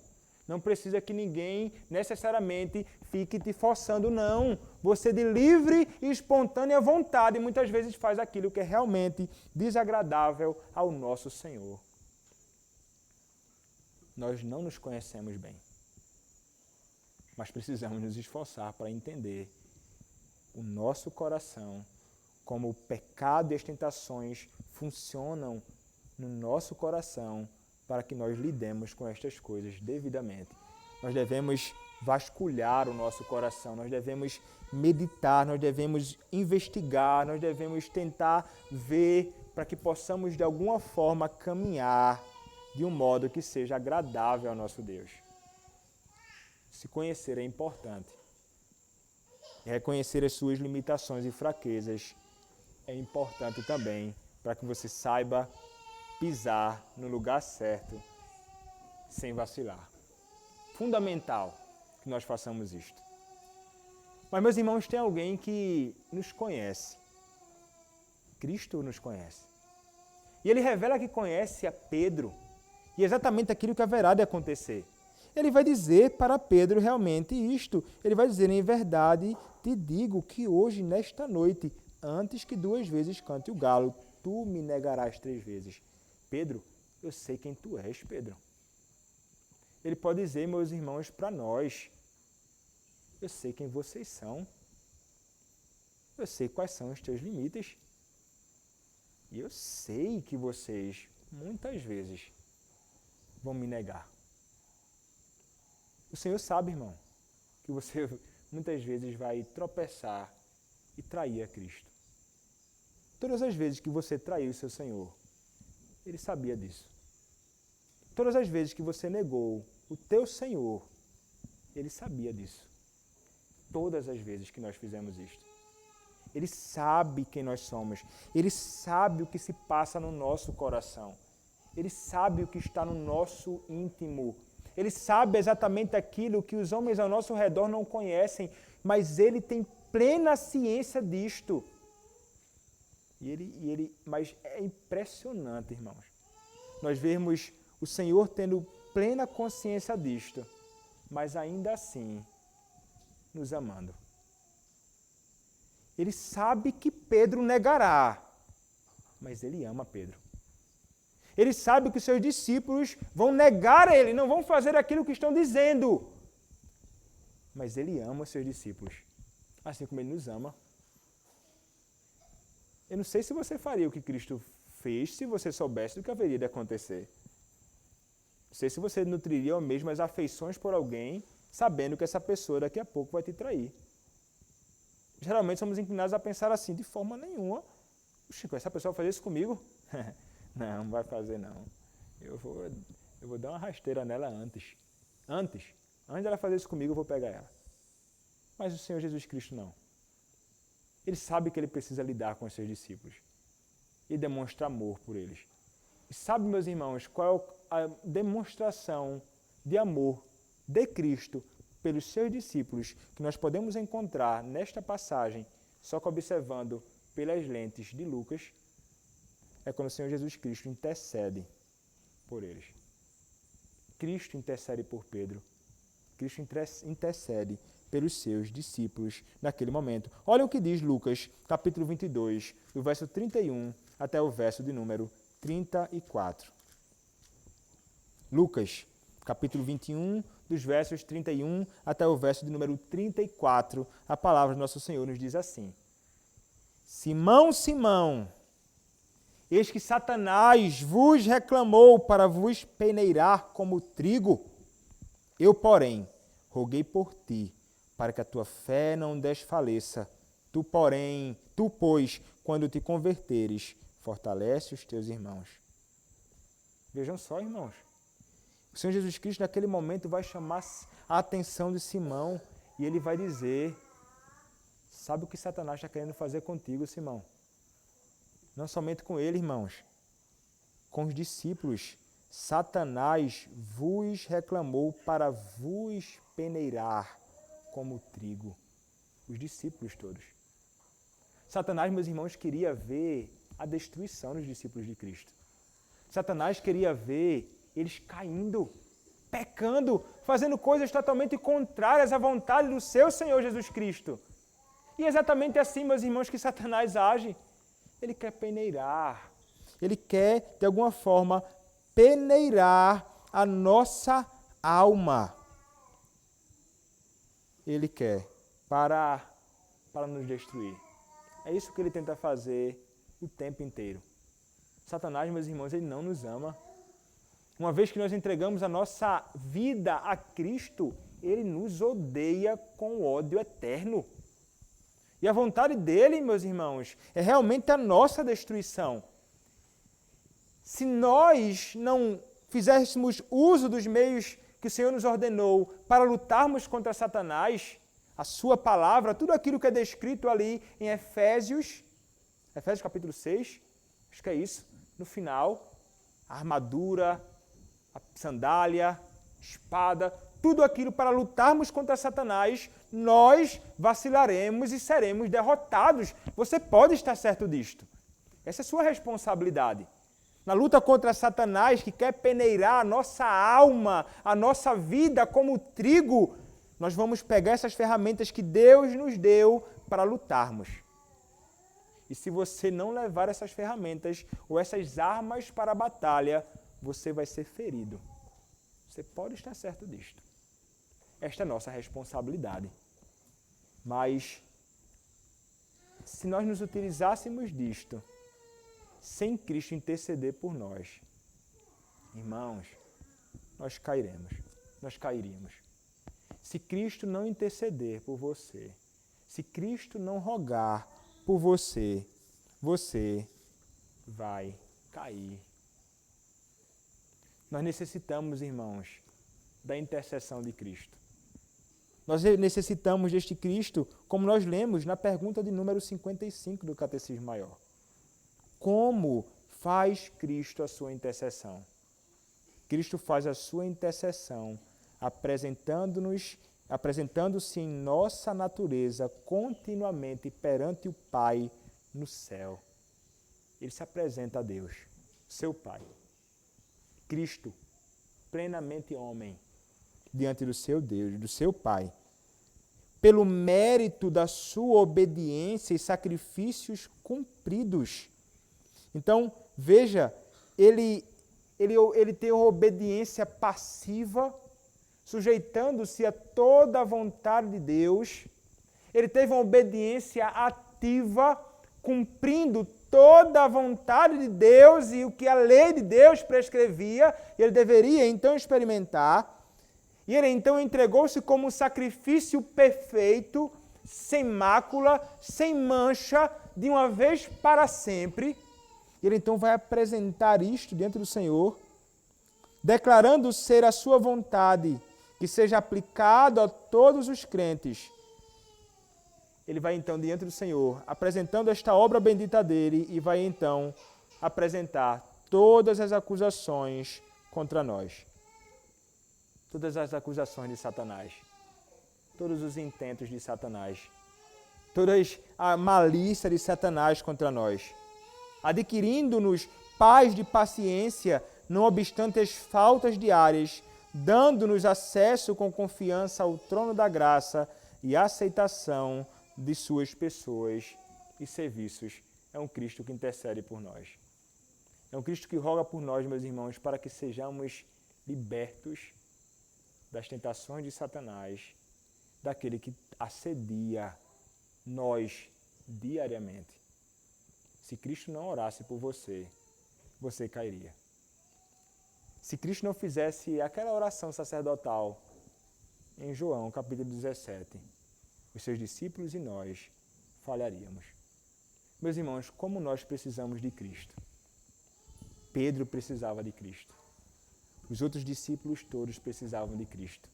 Não precisa que ninguém necessariamente fique te forçando, não. Você de livre e espontânea vontade muitas vezes faz aquilo que é realmente desagradável ao nosso Senhor. Nós não nos conhecemos bem, mas precisamos nos esforçar para entender o nosso coração, como o pecado e as tentações funcionam no nosso coração para que nós lidemos com estas coisas devidamente. Nós devemos vasculhar o nosso coração, nós devemos meditar, nós devemos investigar, nós devemos tentar ver para que possamos de alguma forma caminhar de um modo que seja agradável ao nosso Deus. Se conhecer é importante. Reconhecer as suas limitações e fraquezas é importante também para que você saiba pisar no lugar certo sem vacilar. Fundamental que nós façamos isto. Mas, meus irmãos, tem alguém que nos conhece. Cristo nos conhece. E ele revela que conhece a Pedro. E exatamente aquilo que haverá de acontecer. Ele vai dizer para Pedro realmente isto. Ele vai dizer, em verdade, te digo que hoje, nesta noite, antes que 2 vezes cante o galo, tu me negarás 3 vezes. Pedro, eu sei quem tu és, Pedro. Ele pode dizer, meus irmãos, para nós, eu sei quem vocês são. Eu sei quais são os teus limites. E eu sei que vocês, muitas vezes, vão me negar. O Senhor sabe, irmão, que você muitas vezes vai tropeçar e trair a Cristo. Todas as vezes que você traiu o seu Senhor, Ele sabia disso. Todas as vezes que você negou o teu Senhor, Ele sabia disso. Todas as vezes que nós fizemos isto. Ele sabe quem nós somos. Ele sabe o que se passa no nosso coração. Ele sabe o que está no nosso íntimo. Ele sabe exatamente aquilo que os homens ao nosso redor não conhecem, mas Ele tem plena ciência disto. Mas é impressionante, irmãos, nós vemos o Senhor tendo plena consciência disto, mas ainda assim nos amando. Ele sabe que Pedro negará, mas Ele ama Pedro. Ele sabe que os seus discípulos vão negar Ele, não vão fazer aquilo que estão dizendo. Mas Ele ama os seus discípulos, assim como Ele nos ama. Eu não sei se você faria o que Cristo fez se você soubesse do que haveria de acontecer. Não sei se você nutriria as mesmas afeições por alguém, sabendo que essa pessoa daqui a pouco vai te trair. Geralmente somos inclinados a pensar assim, de forma nenhuma. Chico, essa pessoa vai fazer isso comigo? Não vai fazer não. Eu vou dar uma rasteira nela antes. Antes dela fazer isso comigo, eu vou pegar ela. Mas o Senhor Jesus Cristo não. Ele sabe que ele precisa lidar com os seus discípulos e demonstra amor por eles. E sabe, meus irmãos, qual é a demonstração de amor de Cristo pelos seus discípulos que nós podemos encontrar nesta passagem, só que observando pelas lentes de Lucas? É quando o Senhor Jesus Cristo intercede por eles. Cristo intercede por Pedro. Cristo intercede pelos seus discípulos naquele momento. Olha o que diz Lucas, capítulo 22, do verso 31 até o verso de número 34. Lucas, capítulo 21, dos versos 31 até o verso de número 34, a palavra do nosso Senhor nos diz assim: Simão, Simão, eis que Satanás vos reclamou para vos peneirar como trigo. Eu, porém, roguei por ti, para que a tua fé não desfaleça. Tu, pois, quando te converteres, fortalece os teus irmãos. Vejam só, irmãos. O Senhor Jesus Cristo, naquele momento, vai chamar a atenção de Simão e ele vai dizer: sabe o que Satanás está querendo fazer contigo, Simão? Não somente com ele, irmãos, com os discípulos. Satanás vos reclamou para vos peneirar como trigo. Os discípulos todos. Satanás, meus irmãos, queria ver a destruição dos discípulos de Cristo. Satanás queria ver eles caindo, pecando, fazendo coisas totalmente contrárias à vontade do seu Senhor Jesus Cristo. E é exatamente assim, meus irmãos, que Satanás age. Ele quer peneirar. Ele quer, de alguma forma, peneirar a nossa alma. Ele quer para nos destruir. É isso que ele tenta fazer o tempo inteiro. Satanás, meus irmãos, ele não nos ama. Uma vez que nós entregamos a nossa vida a Cristo, ele nos odeia com ódio eterno. E a vontade dele, meus irmãos, é realmente a nossa destruição. Se nós não fizéssemos uso dos meios que o Senhor nos ordenou para lutarmos contra Satanás, a sua palavra, tudo aquilo que é descrito ali em Efésios capítulo 6, acho que é isso, no final, a armadura, a sandália, espada, tudo aquilo para lutarmos contra Satanás, nós vacilaremos e seremos derrotados. Você pode estar certo disto. Essa é a sua responsabilidade. Na luta contra Satanás, que quer peneirar a nossa alma, a nossa vida como trigo, nós vamos pegar essas ferramentas que Deus nos deu para lutarmos. E se você não levar essas ferramentas ou essas armas para a batalha, você vai ser ferido. Você pode estar certo disto. Esta é a nossa responsabilidade. Mas, se nós nos utilizássemos disto, sem Cristo interceder por nós, irmãos, nós cairíamos. Se Cristo não interceder por você, se Cristo não rogar por você, você vai cair. Nós necessitamos, irmãos, da intercessão de Cristo. Nós necessitamos deste Cristo, como nós lemos na pergunta de número 55 do Catecismo Maior. Como faz Cristo a sua intercessão? Cristo faz a sua intercessão apresentando-se em nossa natureza continuamente perante o Pai no céu. Ele se apresenta a Deus, seu Pai. Cristo, plenamente homem, diante do seu Deus, do seu Pai. Pelo mérito da sua obediência e sacrifícios cumpridos. Então, veja, ele tem uma obediência passiva, sujeitando-se a toda a vontade de Deus. Ele teve uma obediência ativa, cumprindo toda a vontade de Deus e o que a lei de Deus prescrevia, ele deveria então experimentar. E ele então entregou-se como um sacrifício perfeito, sem mácula, sem mancha, de uma vez para sempre. Ele então vai apresentar isto diante do Senhor, declarando ser a sua vontade, que seja aplicado a todos os crentes. Ele vai então diante do Senhor, apresentando esta obra bendita dele e vai então apresentar todas as acusações contra nós. Todas as acusações de Satanás, todos os intentos de Satanás, toda a malícia de Satanás contra nós, adquirindo-nos paz de paciência, não obstante as faltas diárias, dando-nos acesso com confiança ao trono da graça e aceitação de suas pessoas e serviços. É um Cristo que intercede por nós. É um Cristo que roga por nós, meus irmãos, para que sejamos libertos das tentações de Satanás, daquele que assedia nós diariamente. Se Cristo não orasse por você, você cairia. Se Cristo não fizesse aquela oração sacerdotal em João, capítulo 17, os seus discípulos e nós falharíamos. Meus irmãos, como nós precisamos de Cristo. Pedro precisava de Cristo. Os outros discípulos todos precisavam de Cristo.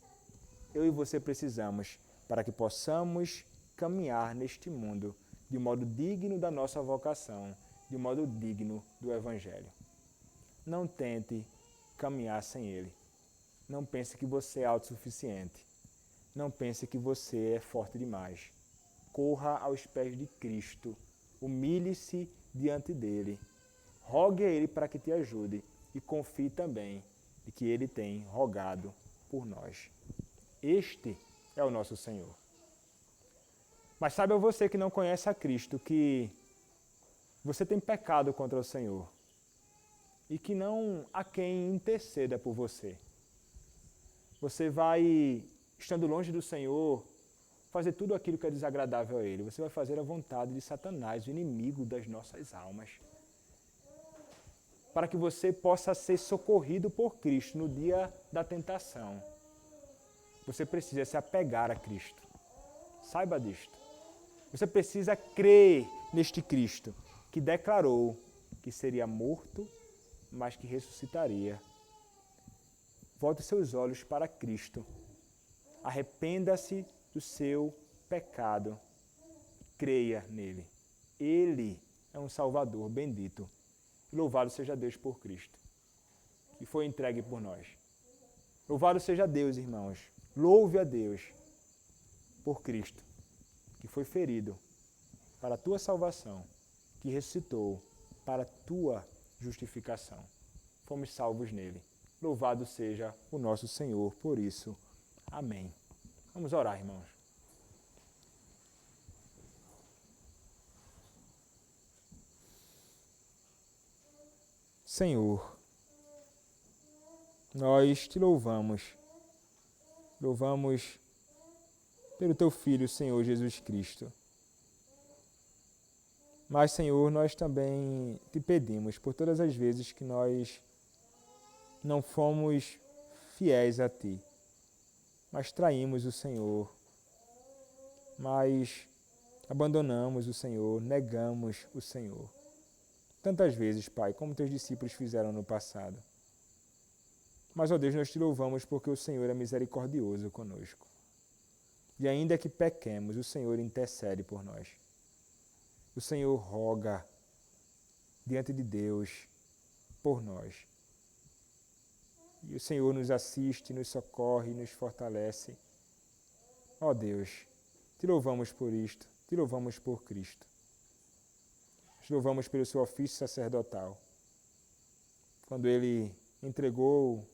Eu e você precisamos para que possamos caminhar neste mundo de modo digno da nossa vocação, de modo digno do Evangelho. Não tente caminhar sem Ele. Não pense que você é autossuficiente. Não pense que você é forte demais. Corra aos pés de Cristo. Humilhe-se diante dele. Rogue a Ele para que te ajude e confie também de que Ele tem rogado por nós. Este é o nosso Senhor. Mas saiba você que não conhece a Cristo, que você tem pecado contra o Senhor e que não há quem interceda por você. Você vai, estando longe do Senhor, fazer tudo aquilo que é desagradável a Ele. Você vai fazer a vontade de Satanás, o inimigo das nossas almas. Para que você possa ser socorrido por Cristo no dia da tentação, você precisa se apegar a Cristo. Saiba disto. Você precisa crer neste Cristo, que declarou que seria morto, mas que ressuscitaria. Volte seus olhos para Cristo. Arrependa-se do seu pecado. Creia nele. Ele é um Salvador bendito. Louvado seja Deus por Cristo, que foi entregue por nós. Louvado seja Deus, irmãos. Louve a Deus por Cristo, que foi ferido para a tua salvação, que ressuscitou para a tua justificação. Fomos salvos nele. Louvado seja o nosso Senhor por isso. Amém. Vamos orar, irmãos. Senhor, nós te louvamos. Louvamos pelo teu Filho, Senhor Jesus Cristo. Mas, Senhor, nós também te pedimos por todas as vezes que nós não fomos fiéis a ti, mas traímos o Senhor, mas abandonamos o Senhor, negamos o Senhor. Tantas vezes, Pai, como teus discípulos fizeram no passado. Mas, ó Deus, nós te louvamos porque o Senhor é misericordioso conosco. E ainda que pequemos, o Senhor intercede por nós. O Senhor roga diante de Deus por nós. E o Senhor nos assiste, nos socorre, nos fortalece. Ó Deus, te louvamos por isto, te louvamos por Cristo. Te louvamos pelo seu ofício sacerdotal, quando Ele entregou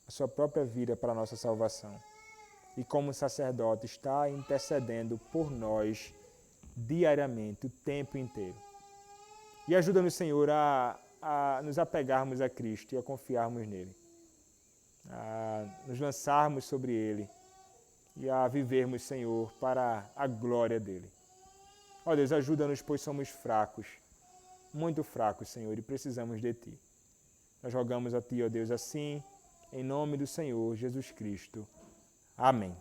a sua própria vida para a nossa salvação. E como sacerdote está intercedendo por nós diariamente, o tempo inteiro. E ajuda-nos, Senhor, a nos apegarmos a Cristo e a confiarmos nele, a nos lançarmos sobre Ele e a vivermos, Senhor, para a glória dele. Ó Deus, ajuda-nos, pois somos fracos, muito fracos, Senhor, e precisamos de Ti. Nós rogamos a Ti, ó Deus, assim, em nome do Senhor Jesus Cristo. Amém.